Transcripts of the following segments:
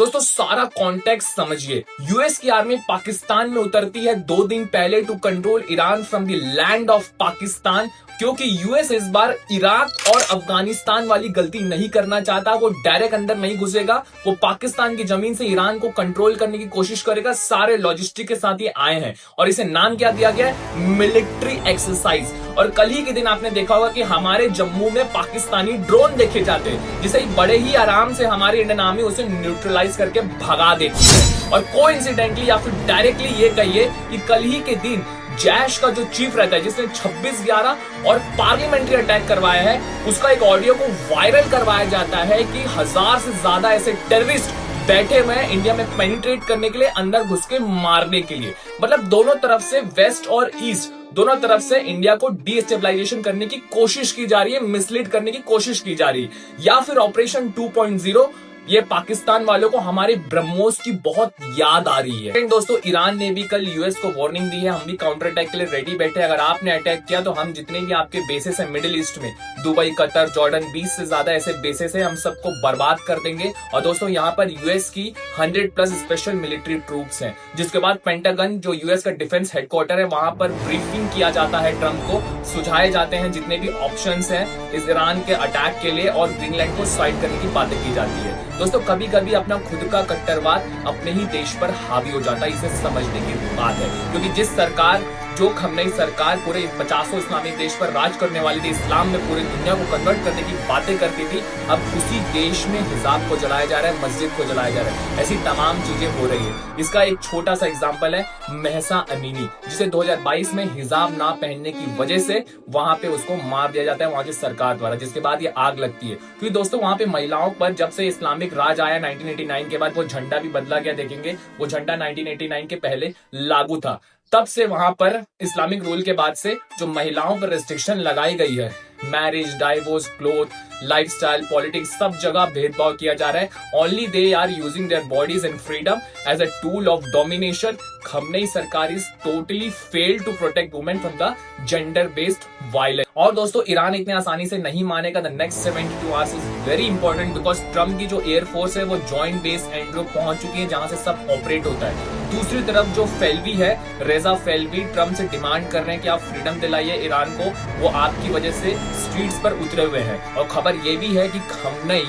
दोस्तों सारा कॉन्टेक्स्ट समझिए। यूएस की आर्मी पाकिस्तान में उतरती है 2 दिन पहले to control Iran from the land of Pakistan, क्योंकि यूएस इस बार इराक और अफगानिस्तान वाली गलती नहीं करना चाहता। वो डायरेक्ट अंदर नहीं घुसेगा, वो पाकिस्तान की जमीन से ईरान को कंट्रोल करने की कोशिश करेगा। सारे लॉजिस्टिक के साथ ये आए हैं और इसे नाम क्या दिया गया है, मिलिट्री एक्सरसाइज। और कल ही के दिन आपने देखा होगा कि हमारे जम्मू में पाकिस्तानी ड्रोन देखे जाते हैं, जिसे बड़े ही आराम से हमारी इंडियन आर्मी उसे न्यूट्रलाइज करके भगा देती है। और कोइंसिडेंटली या फिर डायरेक्टली ये कहिए कि कल ही के दिन जैश का जो चीफ रहता है, जिसने 26/11 और पार्लियामेंट्री अटैक करवाया है, उसका एक ऑडियो को वायरल करवाया जाता है कि 1000 से ज्यादा ऐसे टेररिस्ट बैठे हुए हैं इंडिया में पेनिट्रेट करने के लिए, अंदर घुस के मारने के लिए। मतलब दोनों तरफ से, वेस्ट और ईस्ट दोनों तरफ से इंडिया को डीस्टेबलाइजेशन करने की कोशिश की जा रही है, मिसलीड करने की कोशिश की जा रही है। या फिर ऑपरेशन 2.0, ये पाकिस्तान वालों को हमारे ब्रह्मोस की बहुत याद आ रही है। दोस्तों ईरान ने भी कल यूएस को वार्निंग दी है, हम भी काउंटर अटैक के लिए रेडी बैठे। अगर आपने अटैक किया तो हम जितने भी आपके बेसेस है मिडिल ईस्ट में, दुबई, कतर, जॉर्डन, 20 से ज्यादा ऐसे बेसेस है, हम सबको बर्बाद कर देंगे। और दोस्तों यहाँ पर यूएस की 100+ स्पेशल मिलिट्री ट्रूप्स हैं। जिसके बाद पेंटागन, जो यूएस का डिफेंस हेडक्वार्टर है, वहां पर ब्रीफिंग किया जाता है। ट्रंप को सुझाए जाते हैं जितने भी ऑप्शंस हैं इस ईरान के अटैक के लिए, और ग्रीनलैंड को साइड करने की बातें की जाती है। दोस्तों कभी कभी अपना खुद का कट्टरवाद अपने ही देश पर हावी हो जाता है, इसे समझने की बात है। क्योंकि जिस सरकार, जो खमनेई सरकार पूरे 50 इस्लामिक देश पर राज करने वाली थी, इस्लाम में पूरी दुनिया को कन्वर्ट करने की बातें करती थी, अब उसी देश में हिजाब को जलाया जा रहा है, मस्जिद को जलाया जा रहा है। ऐसी तमाम चीजें हो रही है। इसका एक छोटा सा एग्जांपल है महसा अमीनी, जिसे 2022 में हिजाब ना पहनने की वजह से वहां पे उसको मार दिया जाता है वहां की सरकार द्वारा, जिसके बाद ये आग लगती है। क्योंकि दोस्तों वहां पे महिलाओं पर जब से इस्लामिक राज आया 1989 के बाद, वो झंडा भी बदला गया। देखेंगे वो झंडा 1989 के पहले लागू था, तब से वहां पर इस्लामिक रूल के बाद से जो महिलाओं पर रेस्ट्रिक्शन लगाई गई है, marriage, divorce, cloth, lifestyle, politics, सब जगह भेदभाव किया जा रहा है। Only they are using their bodies and freedom as a tool of domination. Khamenei सरकार is totally failed to protect women from the gender based violence. और दोस्तों ईरान इतने आसानी से नहीं मानेगा। The next 72 hours is very important, because Trump की जो एयरफोर्स है वो जॉइंट बेस एंड्रो पहुंच चुकी है, जहां से सब ऑपरेट होता है। दूसरी तरफ जो फेलवी है, रेजा फेलवी, ट्रम्प से डिमांड कर रहे हैं कि आप फ्रीडम दिलाइए ईरान को, वो आपकी वजह से स्ट्रीट्स पर उतरे हुए हैं। और खबर ये भी है कि खमनेई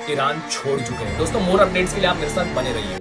ईरान छोड़ चुके हैं। दोस्तों मोर अपडेट्स के लिए आप मेरे साथ बने रहिए।